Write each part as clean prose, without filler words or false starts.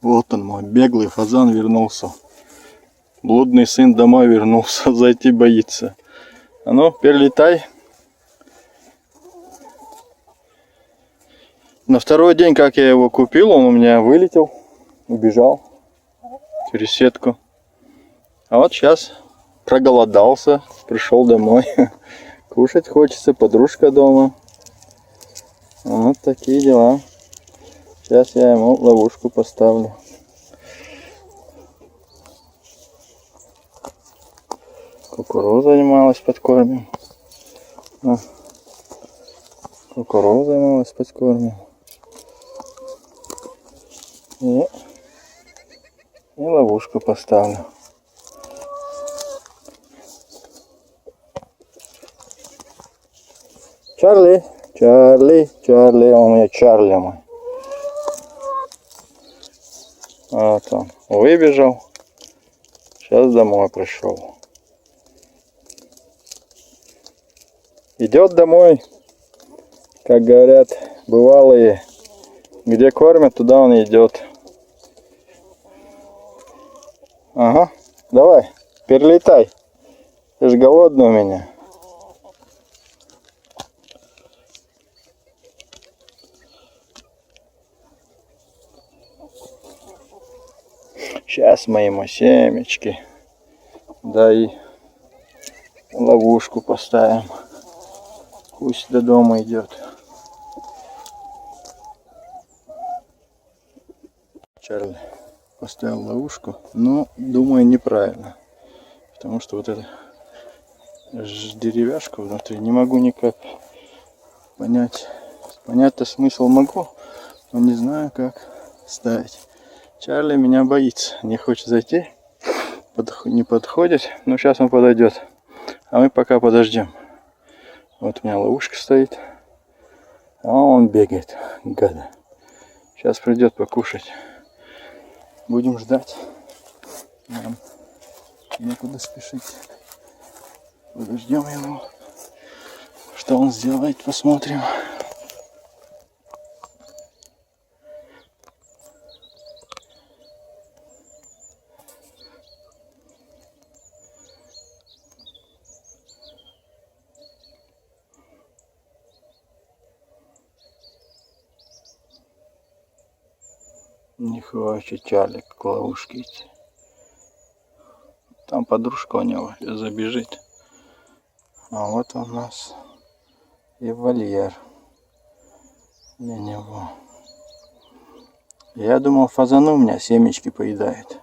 Вот он, мой беглый фазан вернулся. Блудный сын домой вернулся, зайти боится. А ну, перелетай. На второй день, как я его купил, он у меня вылетел, убежал через сетку. А вот сейчас проголодался, пришел домой. Кушать хочется, подружка дома. Вот такие дела. Сейчас я ему ловушку поставлю. Кукурузой малость подкормим. Кукурузой малость подкормим. И ловушку поставлю. Чарли, Чарли, Чарли, он у меня Чарли мой. Вот он, выбежал. Сейчас домой пришел. Идет домой, как говорят бывалые, где кормят, туда он идет. Ага, давай, перелетай. Ты же голодный у меня. Сейчас мы ему семечки, да и ловушку поставим. Пусть до дома идет. Чарли поставил ловушку, но думаю неправильно, потому что вот эта деревяшка внутри, не могу никак понять. Понять-то смысл могу, но не знаю как ставить. Чарли меня боится, не хочет зайти, не подходит, но сейчас он подойдет, а мы пока подождем. Вот у меня ловушка стоит, а он бегает, гада. Сейчас придет покушать. Будем ждать. Нам некуда спешить. Подождем его. Что он сделает, посмотрим. Не хочет Чарли к ловушке идти. Там подружка у него забежит. А вот у нас и вольер для него. Я думал, фазан у меня семечки поедает.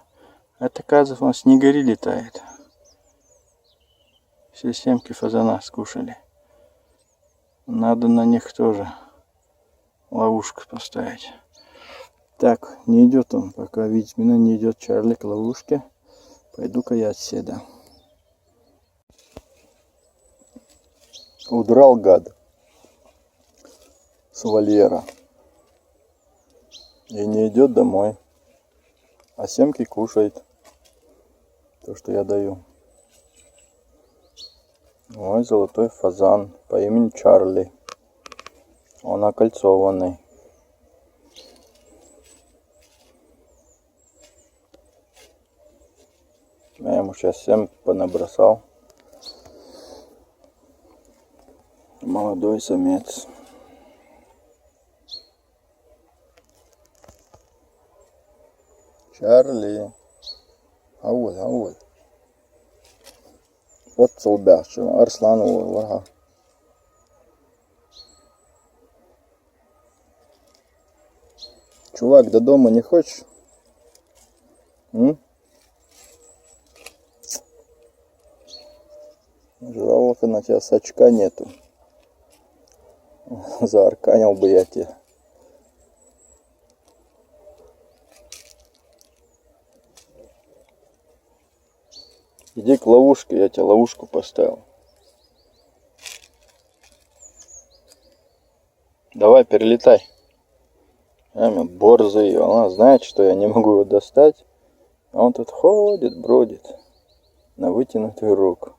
Это, оказывается, он снегири летает. Все семки фазана скушали. Надо на них тоже ловушку поставить. Так, не идет он, пока видимо не идет Чарли к ловушке. Пойду-ка я отсюда. Удрал гад с вольера. И не идет домой. А семки кушает. То, что я даю. Мой золотой фазан по имени Чарли. Он окольцованный. Я ему сейчас семь понабросал. Молодой самец. Чарли. Ауэл, ауэл. Вот солбяш, Арслан варга. Чувак, до дома не хочешь? Жалко, на тебя сачка нету. Заарканил бы я тебя. Иди к ловушке, я тебе ловушку поставил. Давай, перелетай. Борзый, она знает, что я не могу его достать. А он тут ходит, бродит на вытянутую руку.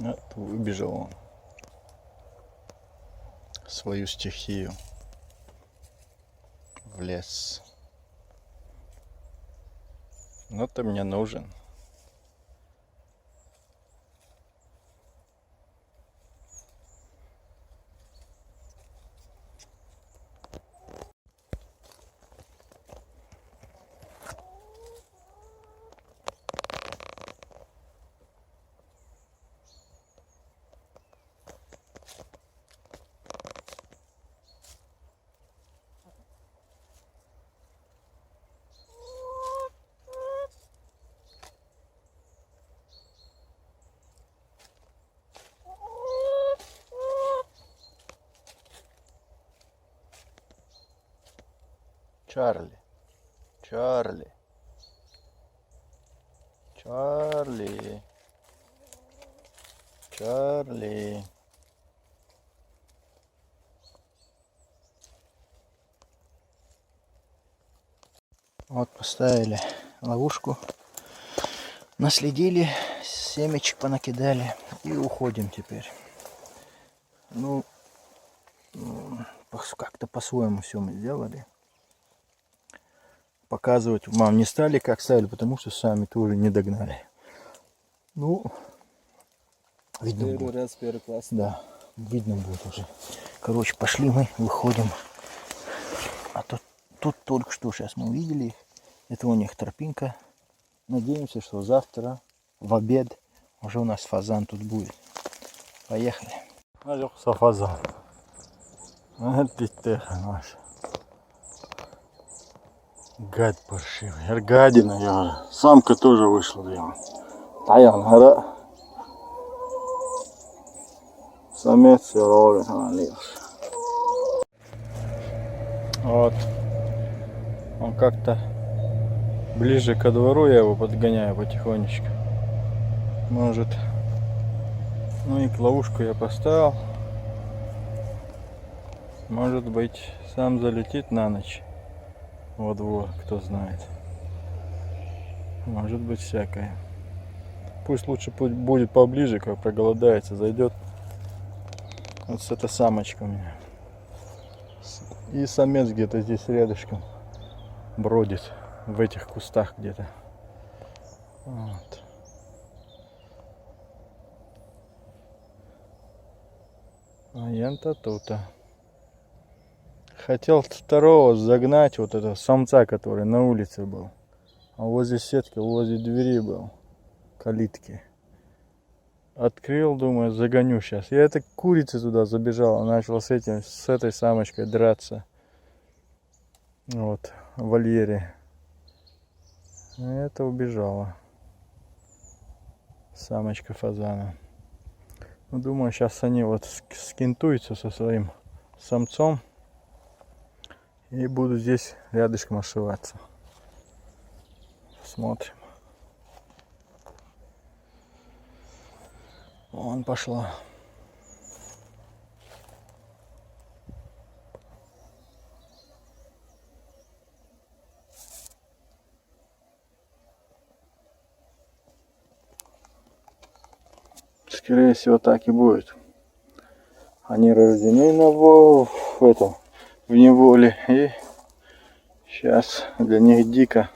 Вот, выбежал он в свою стихию, в лес. Но ты мне нужен. Чарли, Чарли, Чарли, Чарли. Вот поставили ловушку, наследили, семечек понакидали и уходим теперь. Ну, как-то по-своему все мы сделали. Показывать вам не стали, как ставили, потому что сами тоже не догнали. Ну, видно Первый будет. раз, первый класс. Да, видно будет уже. Короче, пошли мы, выходим. А тут только что сейчас мы увидели их. Это у них тропинка. Надеемся, что завтра в обед уже у нас фазан тут будет. Поехали. Алёкса фазан. Это тихо наш. Гад паршивый. Гадина, я говорю. Самка тоже вышла, блин. Таян, гора. Самец все ловит, вот. Он как-то ближе ко двору, я его подгоняю потихонечку. Может. Ну и ловушку я поставил. Может быть, сам залетит на ночь во двор, кто знает. Может быть всякое. Пусть лучше будет поближе, как проголодается, зайдет. Вот эта самочка у меня. И самец где-то здесь рядышком бродит, в этих кустах где-то. Вот. А я-то тут-то. Хотел второго загнать, вот этого самца, который на улице был. А возле сетки, возле двери был. Калитки. Открыл, думаю, загоню сейчас. Я этой курица туда забежала, начал с этой самочкой драться. Вот, в вольере. А это убежала. Самочка фазана. Ну, думаю, сейчас они вот скинтуются со своим самцом. И буду здесь рядышком ошиваться. Смотрим. Вон пошла. Скорее всего, так и будет. Они рождены в неволе. И сейчас для них дико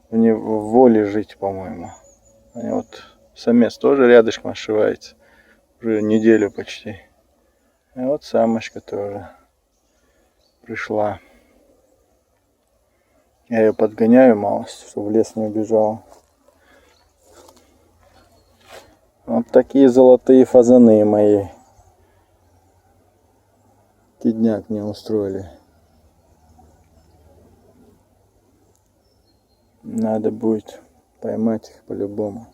в воле жить, по-моему. Они вот самец тоже рядышком ошивается. Уже неделю почти. И вот самочка тоже пришла. Я ее подгоняю малость, чтобы в лес не убежала. Вот такие золотые фазаны мои. Кидняк мне устроили. Надо будет поймать их по-любому.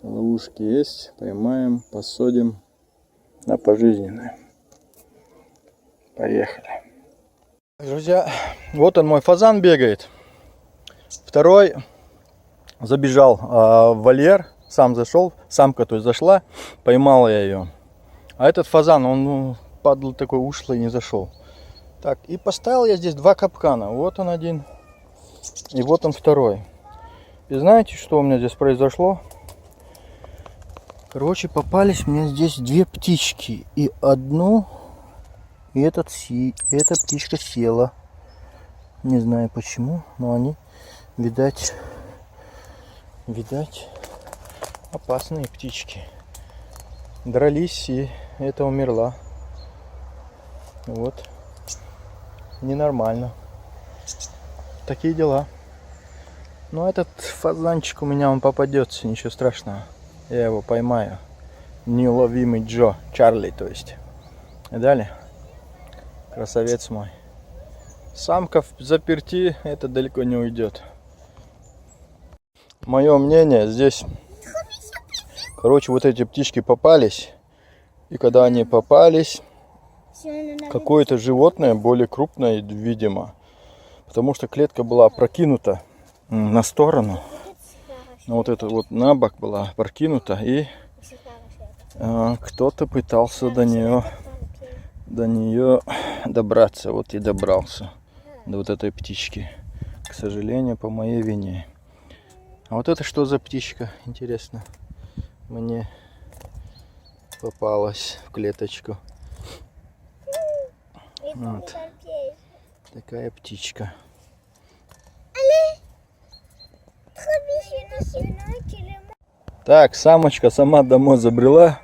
Ловушки есть, поймаем, посадим на пожизненное. Поехали. Друзья, вот он мой фазан бегает. Второй забежал в вольер, сам зашел, самка то есть зашла, поймала я ее. А этот фазан, он падал такой ушлый, не зашел. Так, и поставил я здесь два капкана. Вот он один, и вот он второй. И знаете, что у меня здесь произошло? Короче, попались мне здесь две птички. И одну, и эта птичка села. Не знаю почему, но они, видать, опасные птички. Дрались, и эта умерла. Вот. Ненормально. Такие дела. Но этот фазанчик у меня, он попадется, ничего страшного. Я его поймаю. Неуловимый Джо, Чарли, то есть. И далее. Красавец мой. Самка в заперти, это далеко не уйдет. Мое мнение здесь. Короче, вот эти птички попались. И когда они попались, какое-то животное, более крупное, видимо. Потому что клетка была опрокинута на сторону. Вот это вот на бок была опрокинута. И кто-то пытался до нее добраться. Вот и добрался. До вот этой птички. К сожалению, по моей вине. А вот это что за птичка? Интересно. Мне попалась в клеточку. Вот. Такая птичка. Так, самочка сама домой забрела.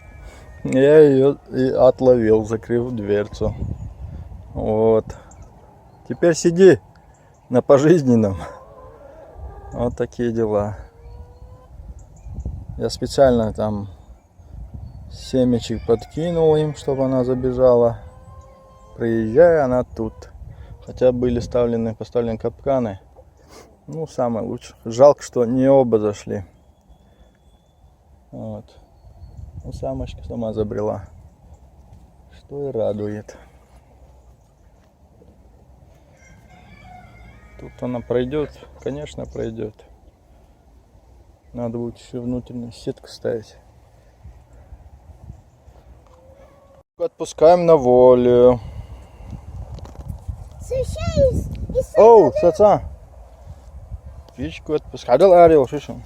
Я ее и отловил, закрыв дверцу. Вот. Теперь сиди на пожизненном. Вот такие дела. Я специально там семечек подкинул им, чтобы она забежала. Приезжая, она тут. Хотя были поставлены капканы. Ну, самое лучшее. Жалко, что не оба зашли. Вот. Ну, самочка сама забрела. Что и радует. Тут она пройдет. Конечно, пройдет. Надо будет еще внутреннюю сетку ставить. Отпускаем на волю. Оу, саца. Птичку отпускай. Адал арил, шишо.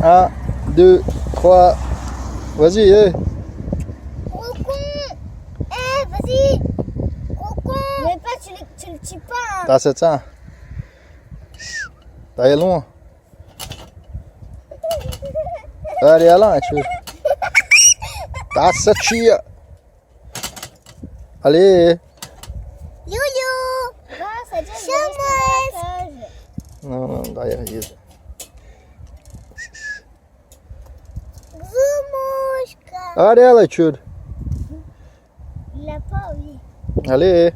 Un, deux, trois. Vas-y, vas-y. Mais pas, tu le tues pas. T'as 700. T'as loin. Allez, allez, tu veux. T'as 700. Allez. Yo-yo. Non, derrière, il est. Allez, allez, tu veux. Il a pas envie. Allez.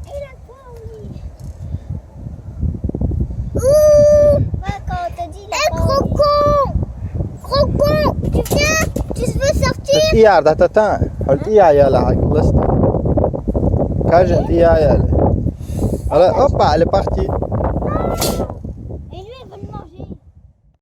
Il a pas envie. Ouh. Ouais, quand on te dit il a pas envie. Gros con. Tu viens? Tu veux sortir? Regarde, attends. Regarde, là, laisse. Quand je dis, allez. Hop, elle est partie.